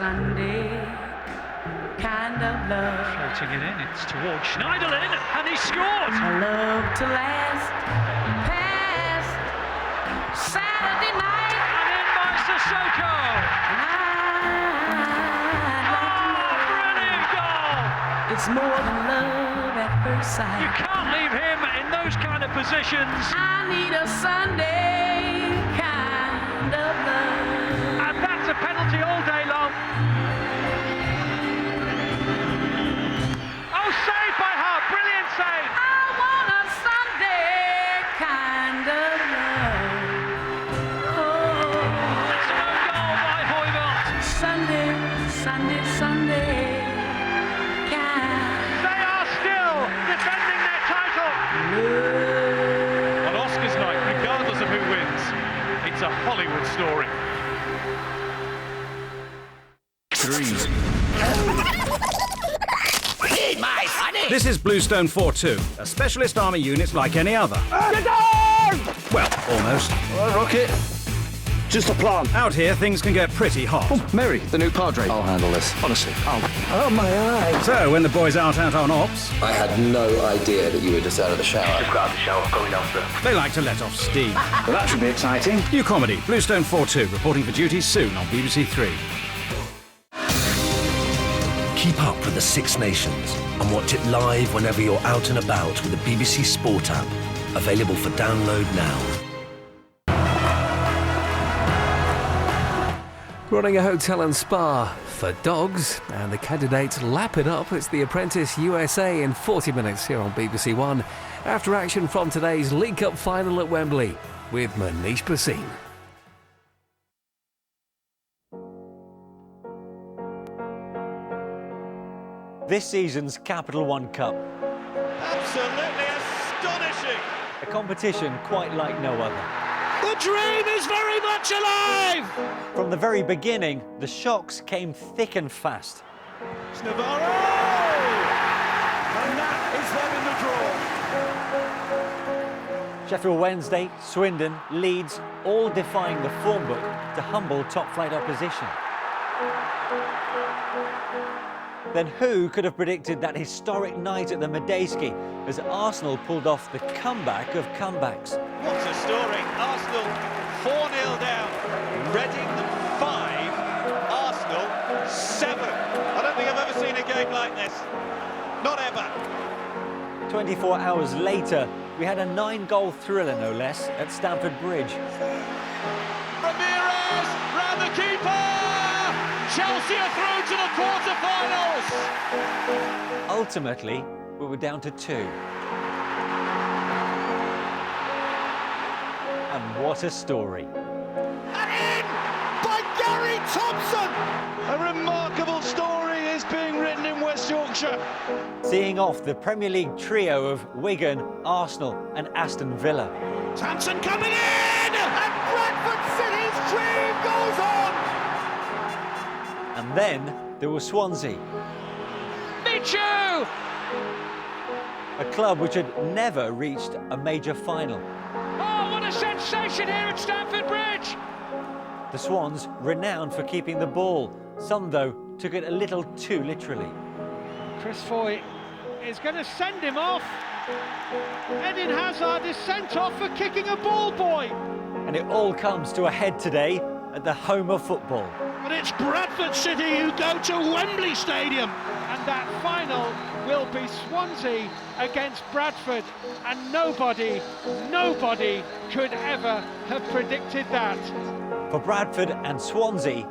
Sunday kind of love. Floating it in, it's towards Schneiderlin, and he scored! I love to last past Saturday night. And in by Sissoko! Brilliant goal! It's more than love at first sight. You can't leave him in those kind of positions. I need a Sunday kind of love. And that's a penalty all day long. Oh, saved by Hart, brilliant save. I want a Sunday kind of love. Oh, It's an own goal by Hoyvelt. Sunday, Sunday, Sunday kind They are still defending their title. of love. On Oscars night, regardless of who wins, it's a Hollywood story. This is Bluestone 4-2, a specialist army unit like any other. Well, almost. Rocket. Just a plant. Out here, things can get pretty hot. Oh, Mary, the new Padre. I'll handle this. Honestly. Oh, my eye. So, when the boys are out on ops, I had no idea that you were just out of the shower. Just got out of the shower, going downstairs. they like to let off steam. Well, that should be exciting. New comedy, Bluestone 4-2, reporting for duty soon on BBC Three. Keep up with the Six Nations and watch it live whenever you're out and about with the BBC Sport app. Available for download now. Running a hotel and spa for dogs, and the candidates lap it up. It's The Apprentice USA in 40 minutes here on BBC One. After action from today's League Cup final at Wembley with Manish Bhasin. This season's Capital One Cup. Absolutely astonishing! A competition quite like no other. The dream is very much alive! From the very beginning, the shocks came thick and fast. It's Navarro! And that is them in the draw. Sheffield Wednesday, Swindon, Leeds, all defying the form book to humble top-flight opposition. Then who could have predicted that historic night at the Medeski as Arsenal pulled off the comeback of comebacks? What a story. Arsenal 4-0 down. Reading 5, Arsenal 7. I don't think I've ever seen a game like this. Not ever. 24 hours later, we had a 9-goal thriller, no less, at Stamford Bridge. Ramirez round the keeper. Chelsea are through to the quarter-finals. Ultimately, we were down to 2. And what a story. And in by Gary Thompson. A remarkable story is being written in West Yorkshire. Seeing off the Premier League trio of Wigan, Arsenal and Aston Villa. Thompson coming in! And Bradford City's dream goes on! And then there was Swansea. Michu! A club which had never reached a major final. Oh, what a sensation here at Stamford Bridge! The Swans, renowned for keeping the ball. Some, though, took it a little too literally. Chris Foy is going to send him off. Eden Hazard is sent off for kicking a ball boy. And it all comes to a head today at the home of football. But it's Bradford City who go to Wembley Stadium. And that final will be Swansea against Bradford. And nobody could ever have predicted that. For Bradford and Swansea,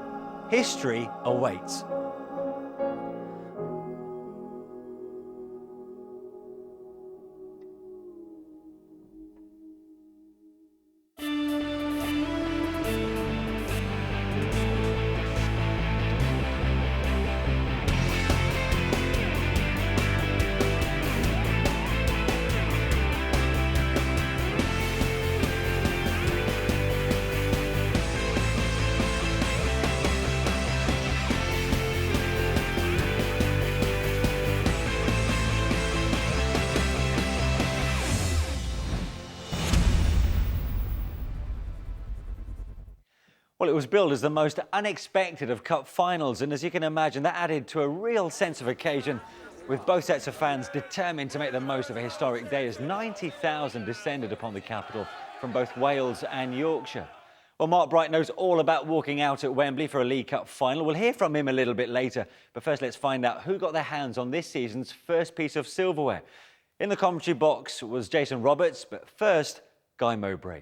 history awaits. Well, it was billed as the most unexpected of cup finals, and as you can imagine, that added to a real sense of occasion, with both sets of fans determined to make the most of a historic day as 90,000 descended upon the capital from both Wales and Yorkshire. Well, Mark Bright knows all about walking out at Wembley for a League Cup final. We'll hear from him a little bit later, but first let's find out who got their hands on this season's first piece of silverware. In the commentary box was Jason Roberts, but first, Guy Mowbray.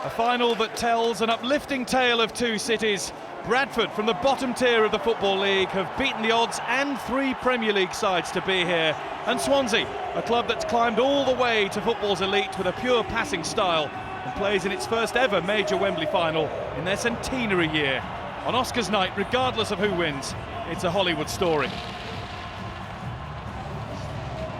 A final that tells an uplifting tale of two cities. Bradford, from the bottom tier of the Football League, have beaten the odds and 3 Premier League sides to be here. And Swansea, a club that's climbed all the way to football's elite with a pure passing style and plays in its first ever major Wembley final in their centenary year. On Oscars night, regardless of who wins, it's a Hollywood story.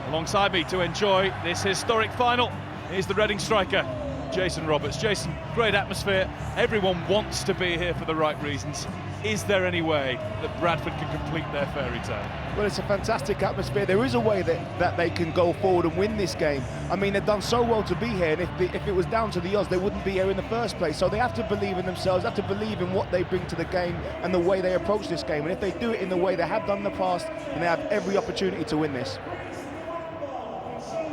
Alongside me to enjoy this historic final is the Reading striker, Jason Roberts. Jason, great atmosphere. Everyone wants to be here for the right reasons. Is there any way that Bradford can complete their fairy tale? Well, it's a fantastic atmosphere. There is a way that they can go forward and win this game. I mean, they've done so well to be here, and if it was down to the odds, they wouldn't be here in the first place. So they have to believe in themselves, have to believe in what they bring to the game and the way they approach this game. And if they do it in the way they have done in the past, then they have every opportunity to win this.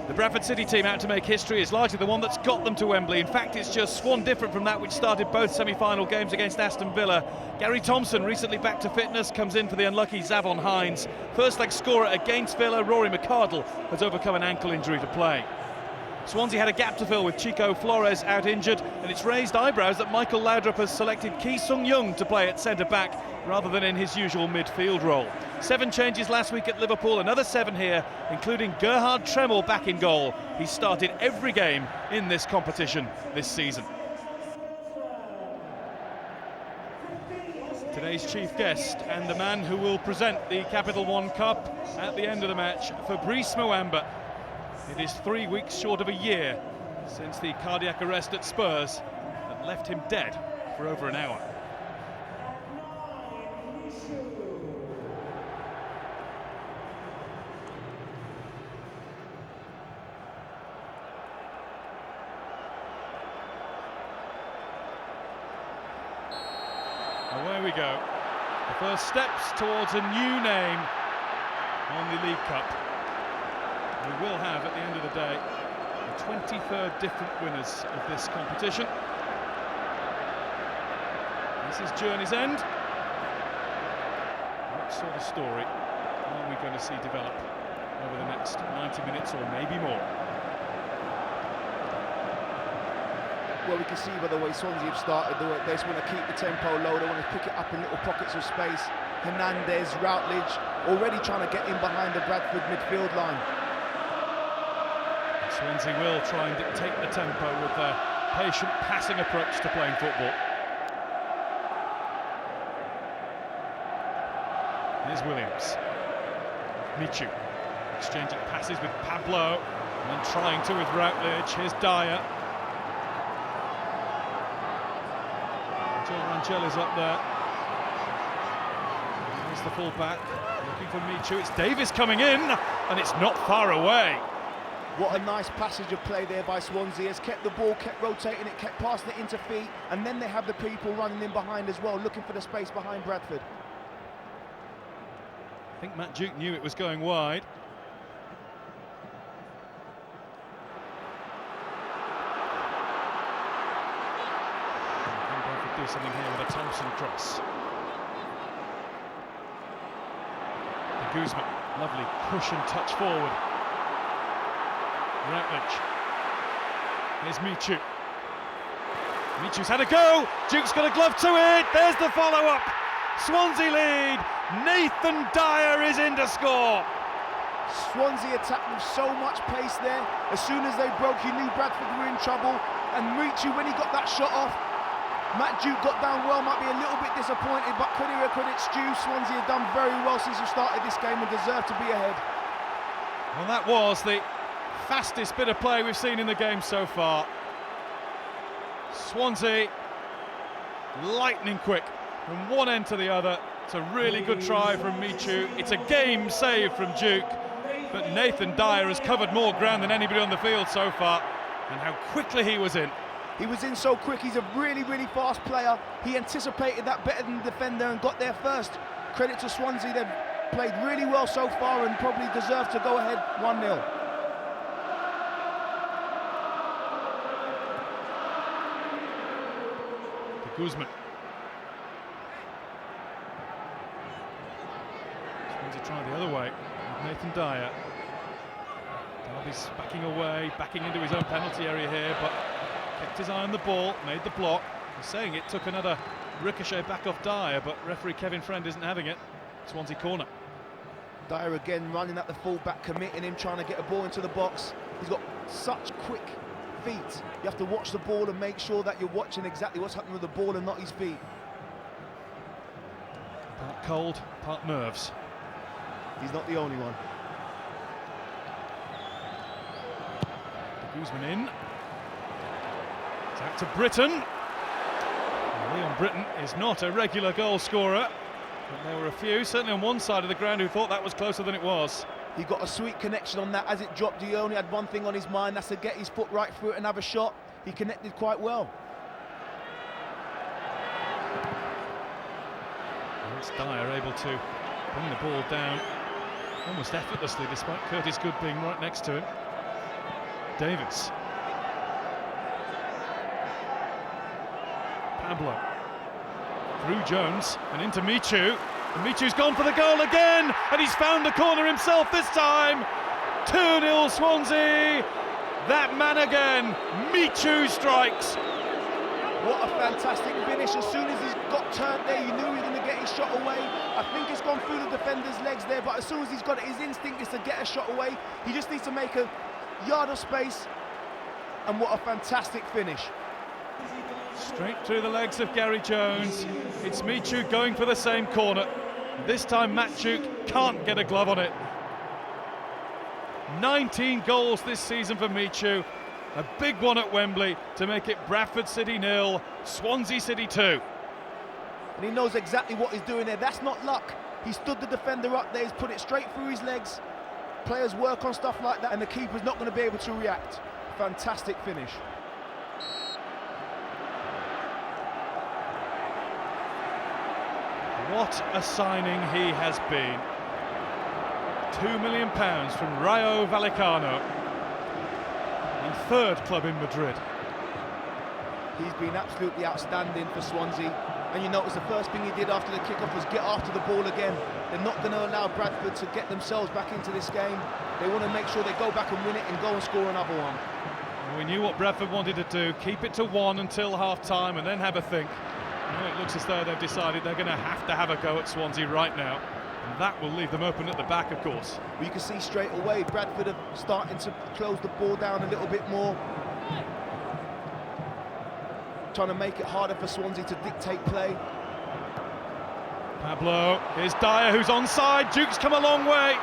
The Bradford City team out to make history is largely the one that's got them to Wembley. In fact, it's just one different from that which started both semi-final games against Aston Villa. Gary Thompson, recently back to fitness, comes in for the unlucky Zavon Hines. First leg scorer against Villa, Rory McArdle, has overcome an ankle injury to play. Swansea had a gap to fill with Chico Flores out injured, and it's raised eyebrows that Michael Laudrup has selected Ki Sung-young to play at centre-back rather than in his usual midfield role. 7 changes last week at Liverpool, another 7 here, including Gerhard Tremmel back in goal. He started every game in this competition this season. Today's chief guest and the man who will present the Capital One Cup at the end of the match, Fabrice Muamba. It is 3 weeks short of a year since the cardiac arrest at Spurs that left him dead for over an hour. Away we go. The first steps towards a new name on the League Cup. We will have, at the end of the day, the 23rd different winners of this competition. This is Journey's End. What sort of story are we going to see develop over the next 90 minutes or maybe more? Well, we can see by the way Swansea have started, they just want to keep the tempo low, they want to pick it up in little pockets of space. Hernandez, Routledge, already trying to get in behind the Bradford midfield line. Swansea will try and dictate the tempo with their patient passing approach to playing football. Here's Williams. Michu exchanging passes with Pablo and then trying to with Routledge. Here's Dyer. Joel Rangel is up there. There's the full-back looking for Michu. It's Davis coming in and it's not far away. What a nice passage of play there by Swansea. Has kept the ball, kept rotating it, kept passing it into feet, and then they have the people running in behind as well, looking for the space behind Bradford. I think Matt Duke knew it was going wide. Can Bradford do something here with a Thompson cross? De Guzman, lovely push and touch forward. Routledge. Here's Michu. Michu's had a go. Duke's got a glove to it. There's the follow-up. Swansea lead. Nathan Dyer is in to score. Swansea attacked with so much pace there. As soon as they broke, you knew Bradford were in trouble. And Michu, when he got that shot off, Matt Duke got down well, might be a little bit disappointed, but credit's due. Swansea have done very well since we started this game and deserve to be ahead. Well, that was the fastest bit of play we've seen in the game so far. Swansea lightning quick from one end to the other. It's a really good try from Michu. It's a game save from Duke, but Nathan Dyer has covered more ground than anybody on the field so far, and how quickly he was in. He was in so quick. He's a really, really fast player. He anticipated that better than the defender and got there first. Credit to Swansea. They've played really well so far and probably deserve to go ahead 1-0. Guzman. Swansea trying the other way with Nathan Dyer. Derby's backing away, backing into his own penalty area here, but kept his eye on the ball, made the block. He's saying it took another ricochet back off Dyer, but referee Kevin Friend isn't having it. Swansea corner. Dyer again running at the full-back, committing him, trying to get a ball into the box. He's got such quick feet. You have to watch the ball and make sure that you're watching exactly what's happening with the ball and not his feet. Part cold, part nerves. He's not the only one. Guzman in. It's out to Britton. Leon Britton is not a regular goal scorer, but there were a few, certainly on one side of the ground, who thought that was closer than it was. He got a sweet connection on that. As it dropped, he only had one thing on his mind, that's to get his foot right through it and have a shot. He connected quite well. It's Dyer able to bring the ball down almost effortlessly, despite Curtis Good being right next to him. Davis. Pablo. Through Jones and into Michu. And Michu's gone for the goal again, and he's found the corner himself this time. 2-0 Swansea. That man again, Michu strikes. What a fantastic finish. As soon as he's got turned there, you knew he was going to get his shot away. I think it's gone through the defender's legs there, but as soon as he's got it, his instinct is to get a shot away. He just needs to make a yard of space, and what a fantastic finish. Straight through the legs of Gary Jones. It's Michu going for the same corner. This time Matchuk can't get a glove on it. 19 goals this season for Michu. A big one at Wembley to make it Bradford City 0, Swansea City 2. And he knows exactly what he's doing there. That's not luck. He stood the defender up there, he's put it straight through his legs. Players work on stuff like that and the keeper's not going to be able to react. Fantastic finish. What a signing he has been. £2 million from Rayo Vallecano, the third club in Madrid. He's been absolutely outstanding for Swansea. And you notice the first thing he did after the kick-off was get after the ball again. They're not going to allow Bradford to get themselves back into this game. They want to make sure they go back and win it and go and score another one. We knew what Bradford wanted to do, keep it to 1 until half-time and then have a think. Well, it looks as though they've decided they're going to have a go at Swansea right now. And that will leave them open at the back, of course. Well, you can see straight away Bradford are starting to close the ball down a little bit more. Trying to make it harder for Swansea to dictate play. Pablo, here's Dyer who's onside. Duke's come a long way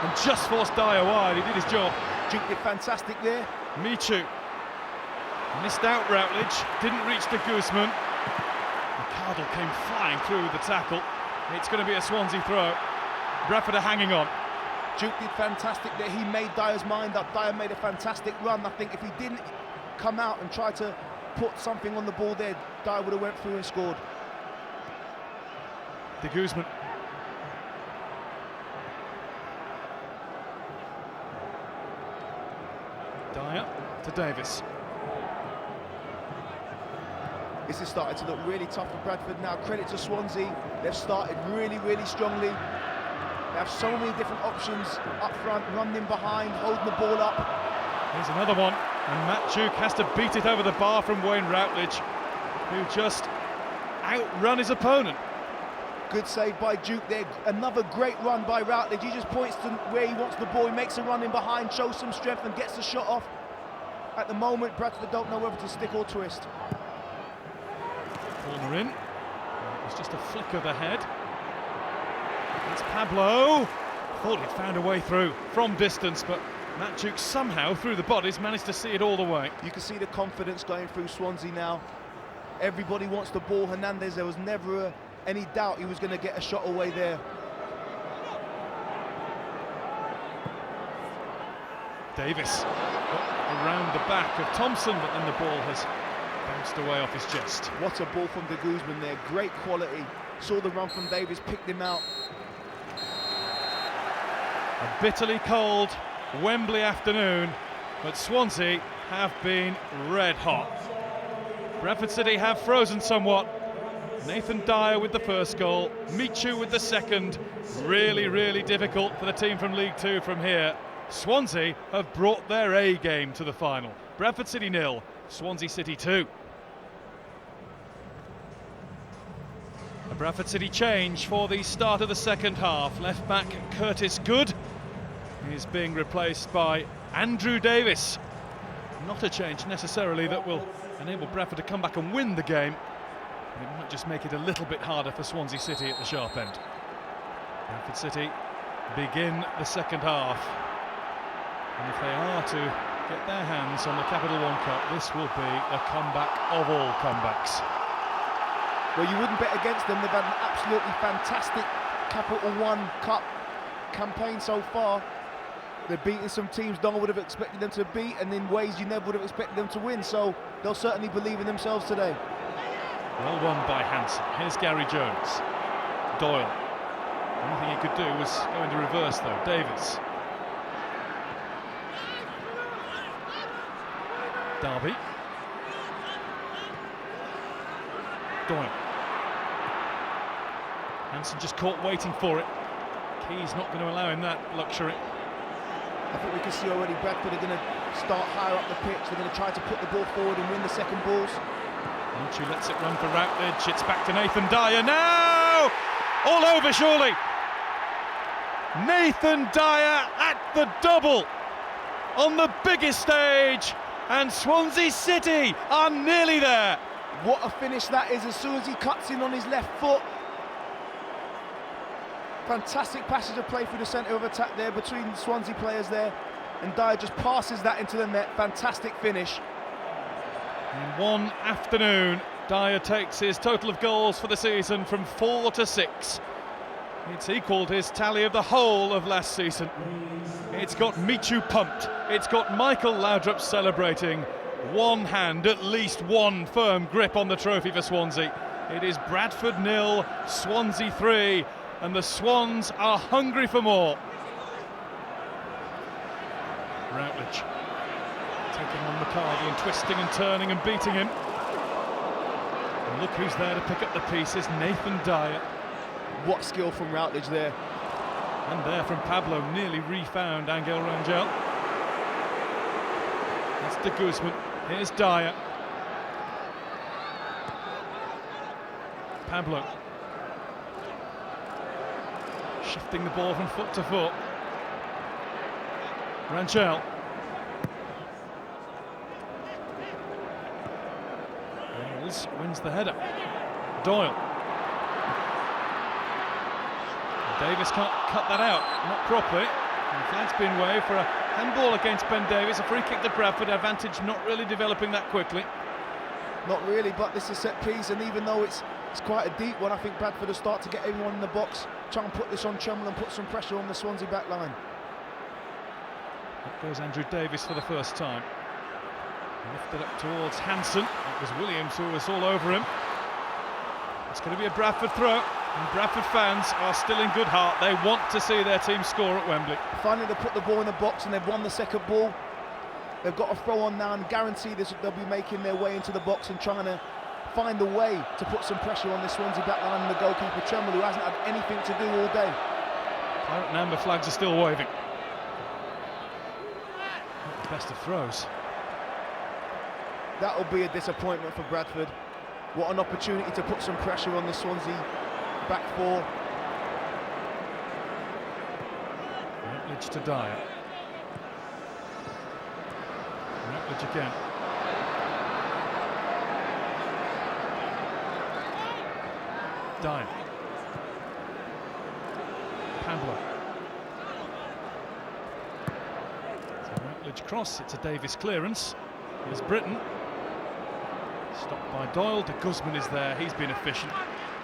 and just forced Dyer wide. He did his job. Duke did fantastic there. Michu missed out Routledge, didn't reach the Guzman. McArdle came flying through the tackle. It's going to be a Swansea throw. Bradford are hanging on. Duke did fantastic there. He made Dyer's mind up. Dyer made a fantastic run. I think if he didn't come out and try to put something on the ball there, Dyer would have went through and scored. De Guzman. Dyer to Davis. This is starting to look really tough for Bradford now. Credit to Swansea. They've started really, really strongly. They have so many different options up front, running behind, holding the ball up. Here's another one, and Matchuk has to beat it over the bar from Wayne Routledge, who just outrun his opponent. Good save by Duke there. Another great run by Routledge. He just points to where he wants the ball. He makes a run in behind, shows some strength and gets the shot off. At the moment, Bradford don't know whether to stick or twist. Corner in. It was just a flick of the head. It's Pablo. Thought he'd found a way through from distance, but Matchuk somehow, through the bodies, managed to see it all the way. You can see the confidence going through Swansea now. Everybody wants the ball. Hernandez, there was never any doubt he was going to get a shot away there. Davis around the back of Thompson, but then the ball has Bounced away off his chest. What a ball from de Guzman there, great quality. Saw the run from Davis, picked him out. A bitterly cold Wembley afternoon, but Swansea have been red hot. Bradford City have frozen somewhat. Nathan Dyer with the first goal, Michu with the second. Really, really difficult for the team from League Two from here. Swansea have brought their A game to the final. Bradford City 0, Swansea City 2. A Bradford City change for the start of the second half. Left back Curtis Good is being replaced by Andrew Davis. Not a change necessarily that will enable Bradford to come back and win the game. It might just make it a little bit harder for Swansea City at the sharp end. Bradford City begin the second half. And if they are to get their hands on the Capital One Cup, this will be a comeback of all comebacks. Well, you wouldn't bet against them. They've had an absolutely fantastic Capital One Cup campaign so far. They've beaten some teams no one would have expected them to beat, and in ways you never would have expected them to win, so they'll certainly believe in themselves today. Well won by Hansen. Here's Gary Jones. Doyle. The only thing he could do was go into reverse though. Davis. Darby. Doyle. Hansen just caught waiting for it. Key's not going to allow him that luxury. I think we can see already Bradford are going to start higher up the pitch. They're going to try to put the ball forward and win the second balls. Michu lets it run for Routledge. It's back to Nathan Dyer now! All over surely! Nathan Dyer at the double on the biggest stage, and Swansea City are nearly there. What a finish that is as soon as he cuts in on his left foot. Fantastic passage of play through the centre of attack there between the Swansea players there, and Dyer just passes that into the net. Fantastic finish. In one afternoon, Dyer takes his total of goals for the season from 4 to 6. It's equalled his tally of the whole of last season. It's got Michu pumped. It's got Michael Laudrup celebrating. One hand, at least one firm grip on the trophy for Swansea. It is Bradford 0, Swansea 3, and the Swans are hungry for more. Routledge taking on McCarthy and twisting and turning and beating him. And look who's there to pick up the pieces, Nathan Dyer. What skill from Routledge there. And there from Pablo, nearly refound Angel Rangel. That's de Guzman, here's Dyer. Pablo. Shifting the ball from foot to foot. Rangel. Wins the header. Doyle. Davis can't cut that out, not properly. And the flag's been waved for a handball against Ben Davies. A free kick to Bradford, advantage not really developing that quickly. Not really, but this is set piece, and even though it's quite a deep one, I think Bradford will start to get everyone in the box, try and put this on Chumley and put some pressure on the Swansea back line. Up goes Andrew Davis for the first time. Lifted up towards Hansen. It was Williams who was all over him. It's going to be a Bradford throw, and Bradford fans are still in good heart. They want to see their team score at Wembley. Finally they put the ball in the box and they've won the second ball. They've got a throw on now, and guarantee this they'll be making their way into the box and trying to find a way to put some pressure on the Swansea back line and the goalkeeper Tremble, who hasn't had anything to do all day. Claret and amber flags are still waving. Not the best of throws. That'll be a disappointment for Bradford. What an opportunity to put some pressure on the Swansea back four. Routledge to Dyer. Routledge again. Dyer. Pablo. So Routledge cross, it's a Davis clearance. Here's Britton. Stopped by Doyle. De Guzman is there. He's been efficient.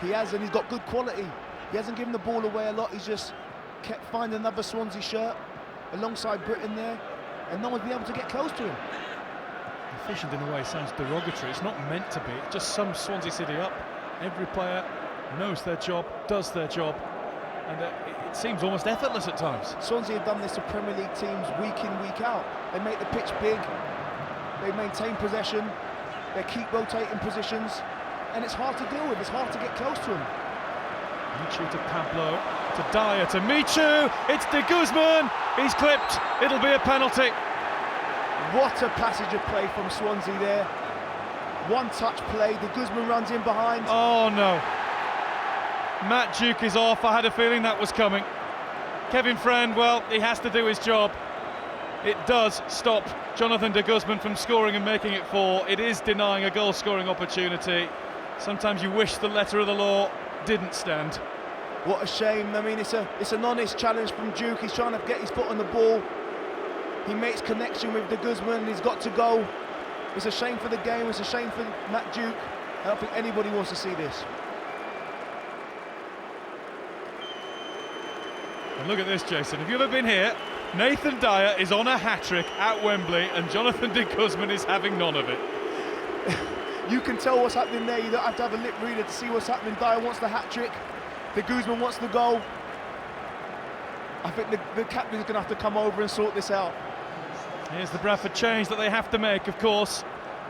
He has, and he's got good quality. He hasn't given the ball away a lot. He's just kept finding another Swansea shirt alongside Britton there, and no one's been able to get close to him. The Efficient in a way sounds derogatory. It's not meant to be. It just sums Swansea City up. Every player knows their job, does their job, and it seems almost effortless at times. Swansea have done this to Premier League teams week in, week out. They make the pitch big, they maintain possession, they keep rotating positions, and it's hard to deal with, it's hard to get close to them. Michu to Pablo, to Dyer, to Michu, it's De Guzman, he's clipped, it'll be a penalty. What a passage of play from Swansea there. One touch play, De Guzman runs in behind. Oh no. Matt Duke is off, I had a feeling that was coming. Kevin Friend, well, he has to do his job. It does stop Jonathan De Guzman from scoring and making it 4. It is denying a goal-scoring opportunity. Sometimes you wish the letter of the law didn't stand. What a shame. I mean, it's an honest challenge from Duke. He's trying to get his foot on the ball. He makes connection with De Guzman, he's got to go. It's a shame for the game, it's a shame for Matt Duke. I don't think anybody wants to see this. And look at this, Jason. Have you ever been here? Nathan Dyer is on a hat-trick at Wembley and Jonathan De Guzman is having none of it. You can tell what's happening there. You don't have to have a lip reader to see what's happening. Dyer wants the hat-trick. De Guzman wants the goal. I think the captain's going to have to come over and sort this out. Here's the Bradford change that they have to make, of course.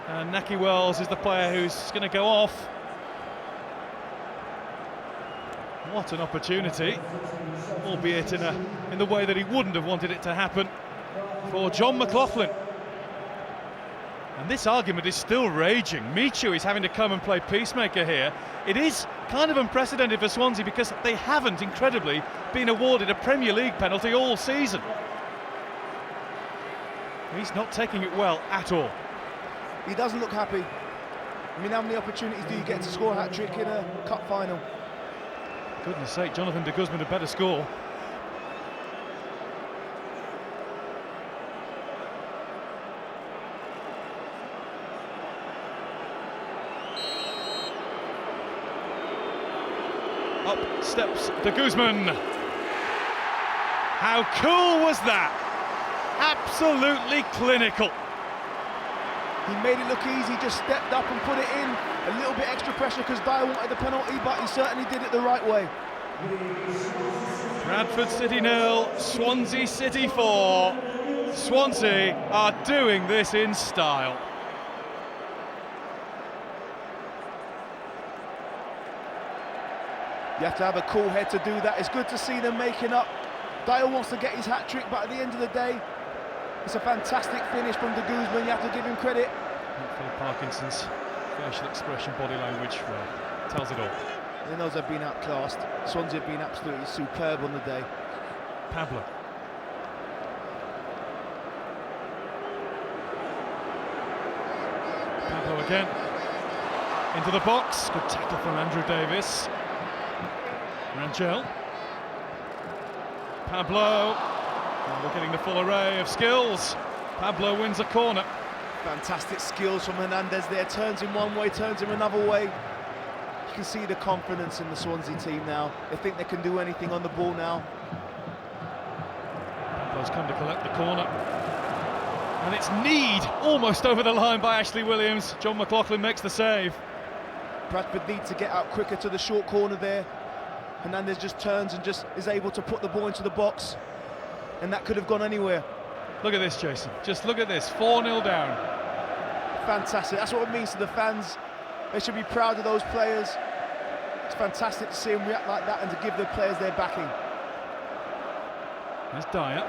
And Naki Wells is the player who's going to go off. What an opportunity, albeit in the way that he wouldn't have wanted it to happen, for John McLaughlin. And this argument is still raging. Michu is having to come and play peacemaker here. It is kind of unprecedented for Swansea because they haven't, incredibly, been awarded a Premier League penalty all season. He's not taking it well at all. He doesn't look happy. I mean, how many opportunities do you get to score a hat-trick in a cup final? For goodness sake, Jonathan De Guzman had better score. Up steps De Guzman. How cool was that? Absolutely clinical. He made it look easy, just stepped up and put it in. A little bit extra pressure because Dyer wanted the penalty, but he certainly did it the right way. Bradford City 0, Swansea City 4. Swansea are doing this in style. You have to have a cool head to do that. It's good to see them making up. Dyer wants to get his hat-trick, but at the end of the day, it's a fantastic finish from De Guzman. You have to give him credit. Phil Parkinson's facial expression, body language, tells it all. He knows they've been outclassed. Swansea have been absolutely superb on the day. Pablo. Pablo again. Into the box. Good tackle from Andrew Davis. Rangel. Pablo. And we're getting the full array of skills. Pablo wins a corner. Fantastic skills from Hernandez there. Turns him one way, turns him another way. You can see the confidence in the Swansea team now. They think they can do anything on the ball now. Pablo's come to collect the corner. And it's kneed almost over the line by Ashley Williams. John McLaughlin makes the save. Bradford need to get out quicker to the short corner there. Hernandez just turns and just is able to put the ball into the box. And that could have gone anywhere. Look at this, Jason. Just look at this. 4-0 down. Fantastic. That's what it means to the fans. They should be proud of those players. It's fantastic to see them react like that and to give the players their backing. There's Dyer.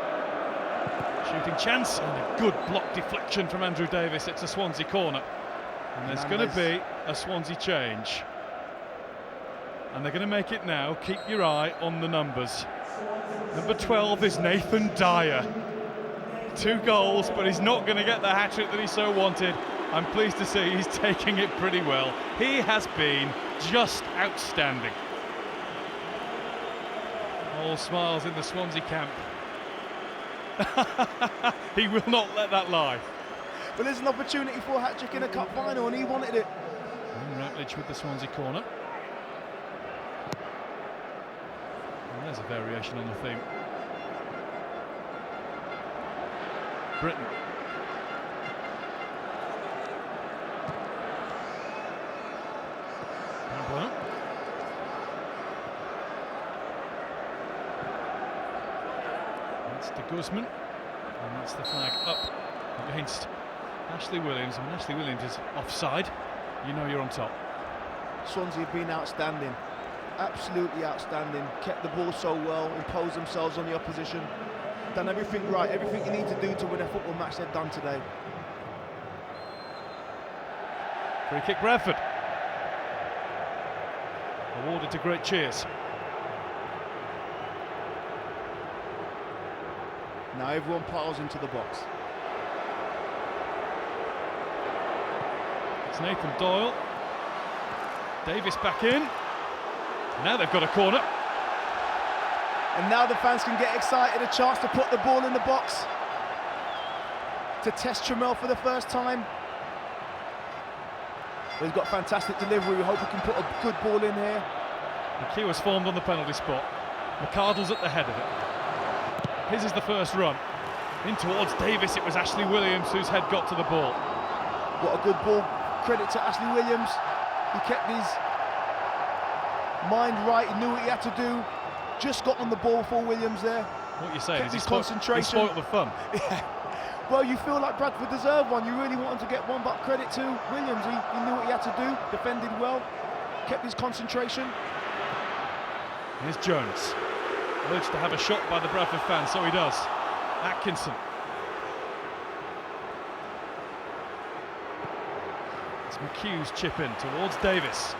Shooting chance. And a good block deflection from Andrew Davis. It's a Swansea corner. And there's going to be a Swansea change. And they're going to make it now. Keep your eye on the numbers. Number 12 is Nathan Dyer. 2 goals, but he's not going to get the hat-trick that he so wanted. I'm pleased to see he's taking it pretty well. He has been just outstanding. All smiles in the Swansea camp. He will not let that lie. But there's an opportunity for a hat-trick in a cup final, and he wanted it. And Ratledge with the Swansea corner. And there's a variation on the theme. Britain. De Guzman, and that's the flag up against Ashley Williams. And when Ashley Williams is offside, you know you're on top. Swansea have been outstanding, absolutely outstanding. Kept the ball so well, imposed themselves on the opposition, done everything right, everything you need to do to win a football match they've done today. Free kick Bradford. Awarded to great cheers. Now everyone piles into the box. It's Nathan Doyle. Davis back in. Now they've got a corner. And now the fans can get excited, a chance to put the ball in the box. To test Trammell for the first time. He's got fantastic delivery. We hope he can put a good ball in here. The queue has formed on the penalty spot. McCardle's at the head of it. His is the first run. In towards Davis, it was Ashley Williams whose head got to the ball. What a good ball. Credit to Ashley Williams. He kept his mind right, he knew what he had to do. Just got on the ball for Williams there. What you're saying kept is his concentration. He spoiled the fun. Yeah. Well, you feel like Bradford deserved one. You really want him to get one, but credit to Williams. He knew what he had to do, defended well, kept his concentration. Here's Jones. Urged to have a shot by the Bradford fans, so he does. Atkinson. It's McHugh's chip in towards Davis.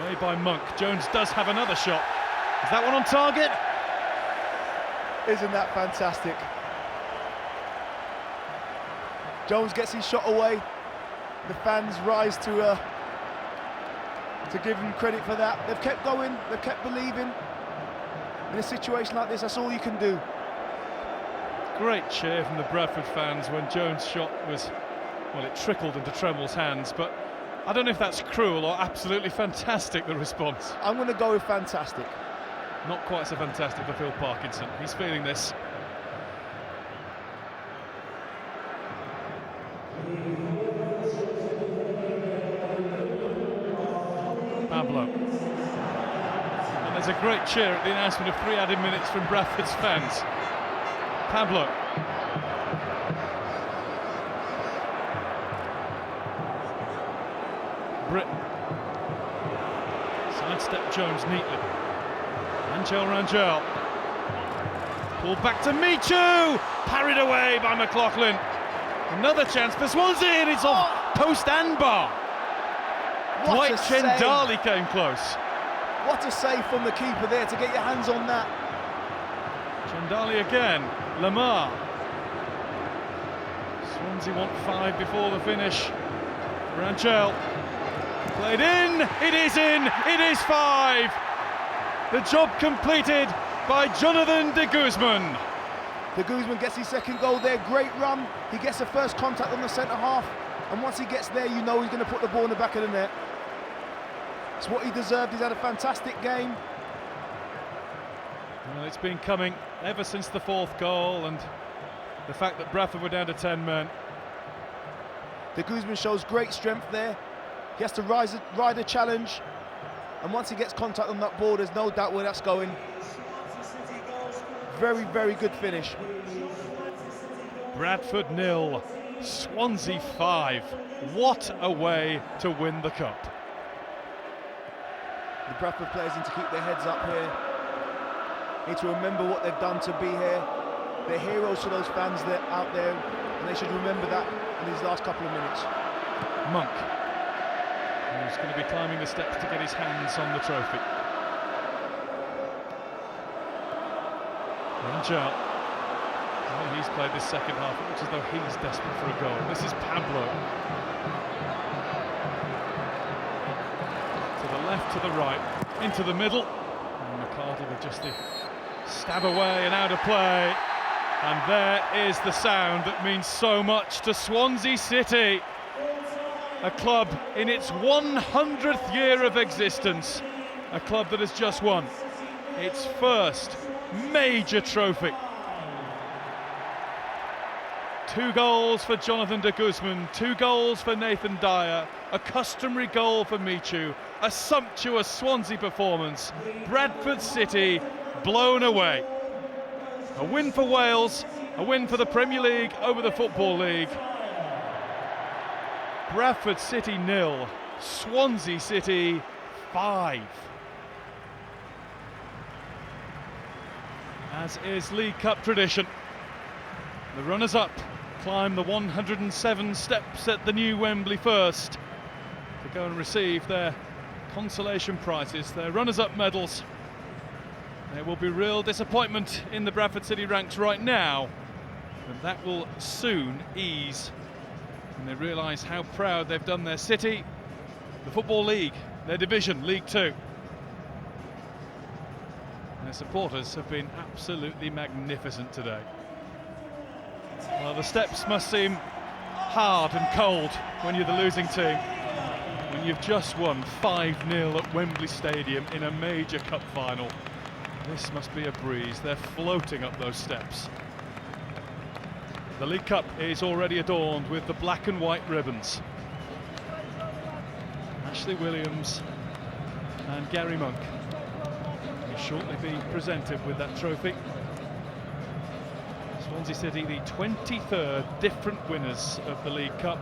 Away by Monk. Jones does have another shot. Is that one on target? Isn't that fantastic? Jones gets his shot away. The fans rise to give him credit for that. They've kept going, they've kept believing. In a situation like this, that's all you can do. Great cheer from the Bradford fans when Jones' shot was, well, it trickled into Tremmell's hands, but I don't know if that's cruel or absolutely fantastic, the response. I'm going to go with fantastic. Not quite so fantastic for Phil Parkinson. He's feeling this. Pablo. And there's a great cheer at the announcement of 3 added minutes from Bradford's fans. Pablo. Britton. Sidestep Jones neatly. Rangel. Pulled back to Michu. Parried away by McLaughlin. Another chance for Swansea, and it's off post and bar. Dwight Chendali came close. What a save from the keeper there to get your hands on that. Chendali again. Lamar. Swansea want 5 before the finish. Rangel. Played in. It is in. It is 5. The job completed by Jonathan De Guzman. De Guzman gets his second goal there, great run. He gets the first contact on the centre half, and once he gets there, you know he's going to put the ball in the back of the net. It's what he deserved. He's had a fantastic game. Well, it's been coming ever since the 4th goal and the fact that Bradford were down to 10 men. De Guzman shows great strength there. He has to ride a challenge. And once he gets contact on that ball, there's no doubt where that's going. Very, very good finish. Bradford 0, Swansea 5. What a way to win the cup. The Bradford players need to keep their heads up here. Need to remember what they've done to be here. They're heroes to those fans that are out there, and they should remember that in these last couple of minutes. Monk. He's going to be climbing the steps to get his hands on the trophy. Rangel. Well, he's played this second half. It looks as though he's desperate for a goal. This is Pablo. To the left, to the right, into the middle. And McCardle with just the stab away and out of play. And there is the sound that means so much to Swansea City. A club in its 100th year of existence, a club that has just won its first major trophy. 2 goals for Jonathan De Guzman, 2 goals for Nathan Dyer, a customary goal for Michu, a sumptuous Swansea performance. Bradford City blown away. A win for Wales, a win for the Premier League over the Football League. Bradford City 0, Swansea City 5. As is League Cup tradition, the runners-up climb the 107 steps at the new Wembley first to go and receive their consolation prizes, their runners-up medals. There will be real disappointment in the Bradford City ranks right now, but that will soon ease when they realise how proud they've done their city, the Football League, their division, League Two. Their supporters have been absolutely magnificent today. Well, the steps must seem hard and cold when you're the losing team, when you've just won 5-0 at Wembley Stadium in a major cup final. This must be a breeze. They're floating up those steps. The League Cup is already adorned with the black and white ribbons. Ashley Williams and Gary Monk will shortly be presented with that trophy. Swansea City, the 23rd different winners of the League Cup.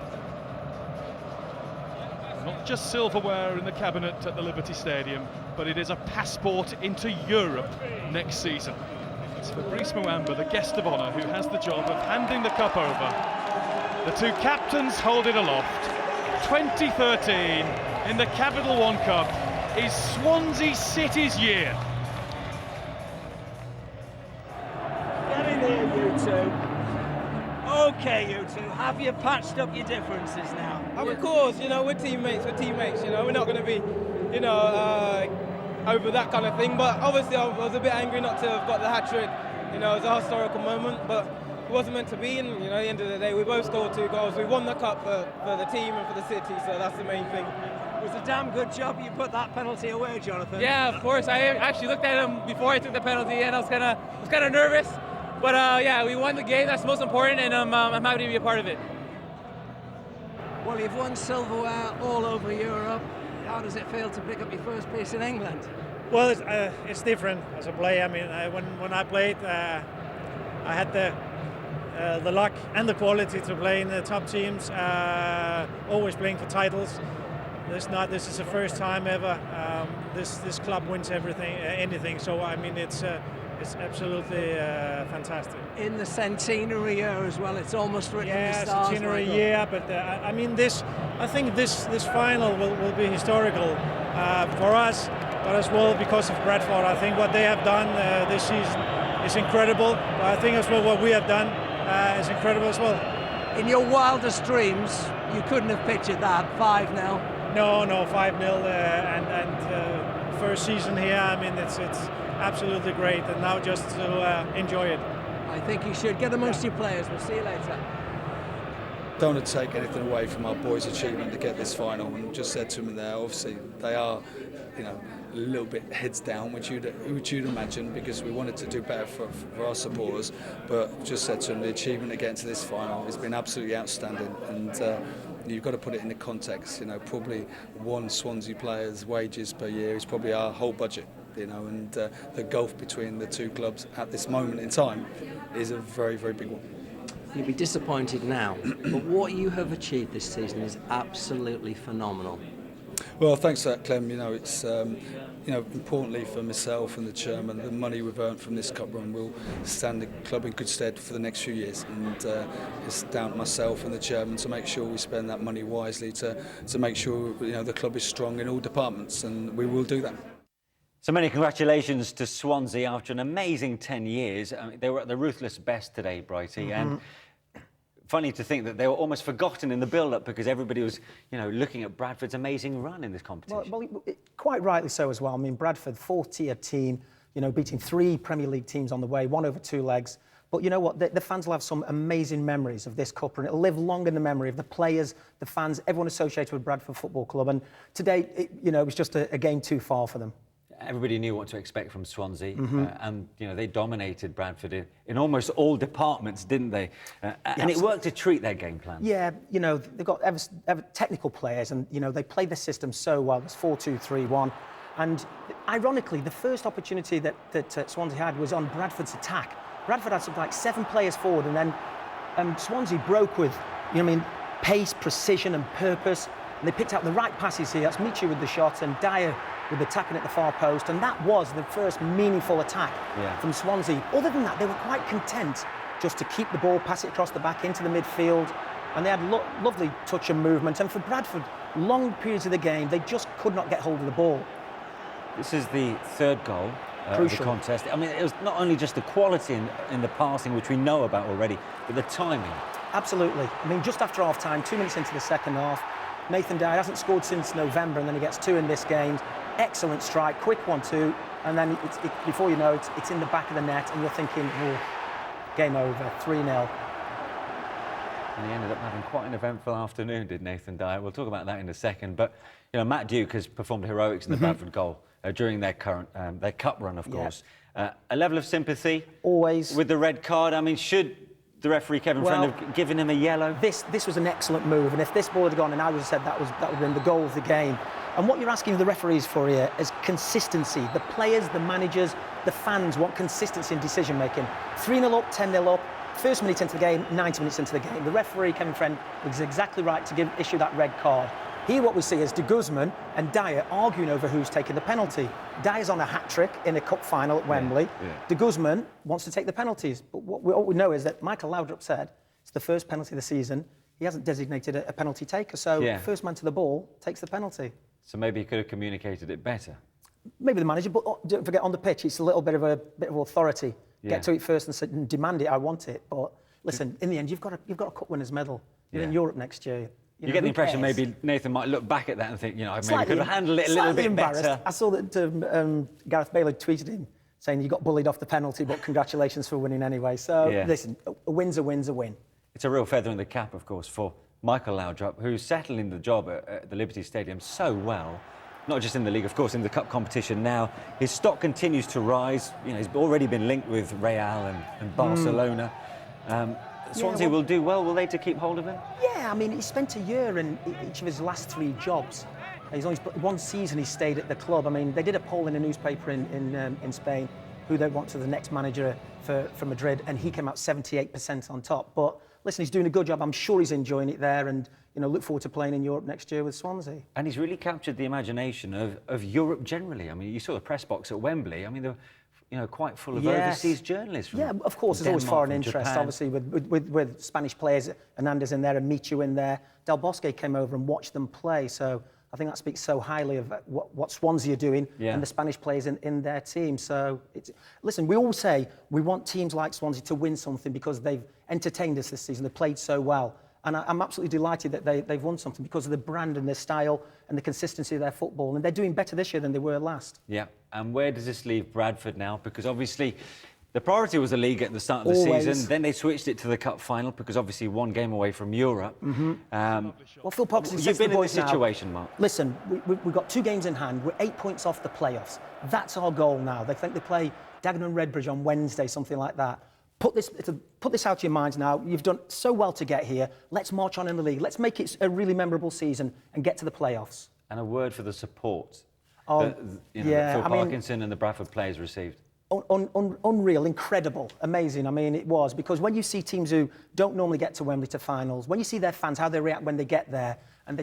Not just silverware in the cabinet at the Liberty Stadium, but it is a passport into Europe next season. It's Fabrice Muamba, the guest of honour, who has the job of handing the cup over. The two captains hold it aloft. 2013 in the Capital One Cup is Swansea City's year. Get in here, you two. Okay, you two, have you patched up your differences now? Of course, you know, we're teammates, you know, we're not going to be, you know, over that kind of thing, but obviously I was a bit angry not to have got the hat-trick. You know, it was a historical moment, but it wasn't meant to be, and, you know, at the end of the day, we both scored 2 goals. We won the cup for the team and for the city, so that's the main thing. It was a damn good job you put that penalty away, Jonathan. Yeah, of course. I actually looked at him before I took the penalty, and I was kind of nervous. But yeah, we won the game. That's most important, and I'm happy to be a part of it. Well, you've won silverware all over Europe. How does it feel to pick up your first place in England? Well, it's different as a player. I mean, when I played, I had the luck and the quality to play in the top teams. Always playing for titles. This is the first time ever this club wins anything. So I mean, it's absolutely fantastic. In the centenary year as well, it's almost written in the stars. Centenary year, but I mean, I think this final will be historical for us, but as well because of Bradford. I think what they have done this season is incredible. But I think as well what we have done is incredible as well. In your wildest dreams, you couldn't have pictured that 5-0. No, 5-0 and first season here. I mean, it's absolutely great, and now just to enjoy it. I think you should get amongst your players. We'll see you later. Don't want to take anything away from our boys' achievement to get this final, and just said to them there, obviously they are, you know, a little bit heads down, which you'd imagine, because we wanted to do better for our supporters, but just said to them the achievement to get into this final has been absolutely outstanding, and you've got to put it in the context. You know, probably one Swansea player's wages per year is probably our whole budget. You know, and the gulf between the two clubs at this moment in time is a very, very big one. You'll be disappointed now, but what you have achieved this season is absolutely phenomenal. Well, thanks for that, Clem. You know, it's you know, importantly for myself and the chairman, the money we've earned from this cup run will stand the club in good stead for the next few years, and it's down to myself and the chairman to make sure we spend that money wisely to make sure, you know, the club is strong in all departments, and we will do that. So many congratulations to Swansea after an amazing 10 years. I mean, they were at their ruthless best today, Brighty, and funny to think that they were almost forgotten in the build-up because everybody was, you know, looking at Bradford's amazing run in this competition. Well, quite rightly so as well. I mean, Bradford, 4-tier team, you know, beating 3 Premier League teams on the way, 1 over 2 legs. But you know what? The fans will have some amazing memories of this cup, and it'll live long in the memory of the players, the fans, everyone associated with Bradford Football Club. And today, you know, it was just a game too far for them. Everybody knew what to expect from Swansea, and you know, they dominated Bradford in almost all departments, didn't they? And it worked to treat their game plan. Yeah, you know, they've got ever technical players, and you know, they play the system so well. It's 4-2-3-1. And ironically, the first opportunity that Swansea had was on Bradford's attack. Bradford had something like 7 players forward, and then Swansea broke with, pace, precision and purpose. And they picked out the right passes here. That's Michu with the shot and Dyer with the tapping at the far post. And that was the first meaningful attack from Swansea. Other than that, they were quite content just to keep the ball, pass it across the back into the midfield. And they had lovely touch and movement. And for Bradford, long periods of the game, they just could not get hold of the ball. This is the third goal of the contest. I mean, it was not only just the quality in the passing, which we know about already, but the timing. Absolutely. I mean, just after half-time, 2 minutes into the second half, Nathan Dyer hasn't scored since November, and then he gets 2 in this game. Excellent strike, quick 1-2, and then before you know it, it's in the back of the net, and you're thinking, oh, game over, 3-0. And he ended up having quite an eventful afternoon, did Nathan Dyer. We'll talk about that in a second. But, Matt Duke has performed heroics in the Bradford goal during their cup run, of course. A level of sympathy. Always. With the red card. I mean, should the referee, Kevin Friend, have given him a yellow? This was an excellent move. And if this ball had gone, and I would have said that would have been the goal of the game. And what you're asking the referees for here is consistency. The players, the managers, the fans want consistency in decision-making. 3-0 up, 10-0 up. First minute into the game, 90 minutes into the game. The referee, Kevin Friend, was exactly right to issue that red card. Here what we see is De Guzman and Dyer arguing over who's taking the penalty. Dyer's on a hat-trick in a cup final at Wembley. De Guzman wants to take the penalties. But what we know is that Michael Laudrup said it's the first penalty of the season. He hasn't designated a penalty taker, so first man to the ball takes the penalty. So maybe he could have communicated it better. Maybe the manager, but don't forget, on the pitch, it's a little bit of authority. Get to it first and demand it. I want it. But listen, in the end, you've got a cup winners medal. You're in Europe next year. You get the impression maybe Nathan might look back at that and think, I maybe could have handled it a little bit better. I saw that Gareth Bale had tweeted him saying you got bullied off the penalty, but congratulations for winning anyway. So listen, a win's a win's a win. It's a real feather in the cap, of course, for Michael Laudrup, who's settling the job at the Liberty Stadium so well. Not just in the league, of course, in the cup competition now. His stock continues to rise. He's already been linked with Real and Barcelona. Swansea will do well, will they, to keep hold of him? Yeah, I mean, he spent a year in each of his last 3 jobs. He's only one season he stayed at the club. I mean, they did a poll in a newspaper in Spain who they want to the next manager for Madrid, and he came out 78% on top. But listen, he's doing a good job. I'm sure he's enjoying it there, and look forward to playing in Europe next year with Swansea. And he's really captured the imagination of Europe generally. I mean, you saw the press box at Wembley. I mean, they're quite full of overseas journalists. Yeah, of course, there's always foreign interest, Japan. obviously, with Spanish players, Hernandez in there and Michu in there. Del Bosque came over and watched them play, so I think that speaks so highly of what Swansea are doing and the Spanish players in their team. So, listen, we all say we want teams like Swansea to win something because they've entertained us this season. They've played so well. And I'm absolutely delighted that they've won something because of the brand and their style and the consistency of their football. And they're doing better this year than they were last. Yeah, and where does this leave Bradford now? Because obviously the priority was the league at the start of the season. Then they switched it to the cup final because obviously one game away from Europe. Well, Phil Pogson you've been in this situation, Mark. Listen, we've got 2 games in hand. We're 8 points off the playoffs. That's our goal now. They think they play Dagenham and Redbridge on Wednesday, something like that. Put this out of your minds now. You've done so well to get here. Let's march on in the league. Let's make it a really memorable season and get to the playoffs. And a word for the support that Phil Parkinson and the Bradford players received. Unreal, incredible, amazing. I mean, it was, because when you see teams who don't normally get to Wembley to finals, when you see their fans, how they react when they get there, and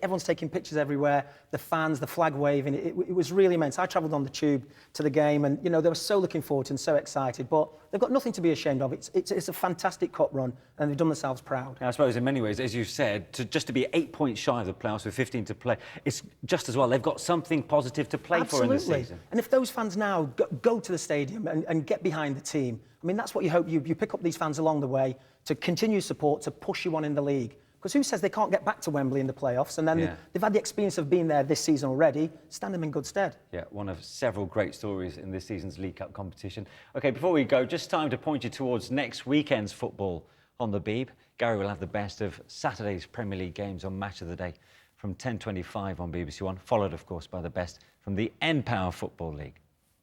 everyone's taking pictures everywhere, the fans, the flag waving, it was really immense. I travelled on the tube to the game, and they were so looking forward to and so excited, but they've got nothing to be ashamed of. It's a fantastic cup run, and they've done themselves proud. I suppose in many ways, as you said, just to be 8 points shy of the playoffs with 15 to play, it's just as well. They've got something positive to play for in the season. And if those fans now go to the stadium and get behind the team, I mean, that's what you hope. You pick up these fans along the way to continue support, to push you on in the league. Because who says they can't get back to Wembley in the playoffs? And then they've had the experience of being there this season already. Stand them in good stead. Yeah, one of several great stories in this season's League Cup competition. OK, before we go, just time to point you towards next weekend's football on the Beeb. Gary will have the best of Saturday's Premier League games on Match of the Day from 10:25 on BBC One, followed, of course, by the best from the N-Power Football League.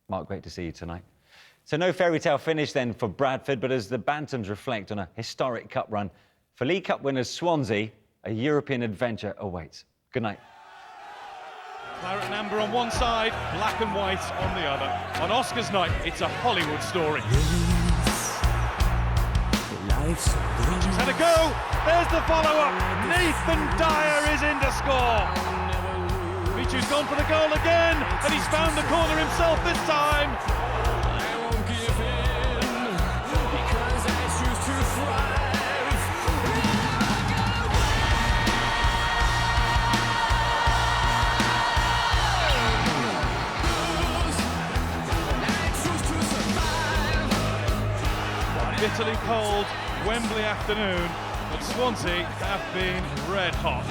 Mark, great to see you tonight. So no fairy tale finish then for Bradford, but as the Bantams reflect on a historic cup run, for League Cup winners Swansea, a European adventure awaits. Good night. Claret and amber on one side, black and white on the other. On Oscars night, it's a Hollywood story. She's had a go. There's the follow-up. Nathan Dyer is in to score. Michu's gone for the goal again, and he's found the corner himself this time. Bitterly cold Wembley afternoon, but Swansea have been red hot.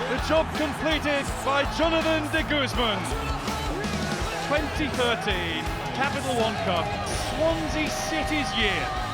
The job completed by Jonathan de Guzman. 2013 Capital One Cup, Swansea City's year.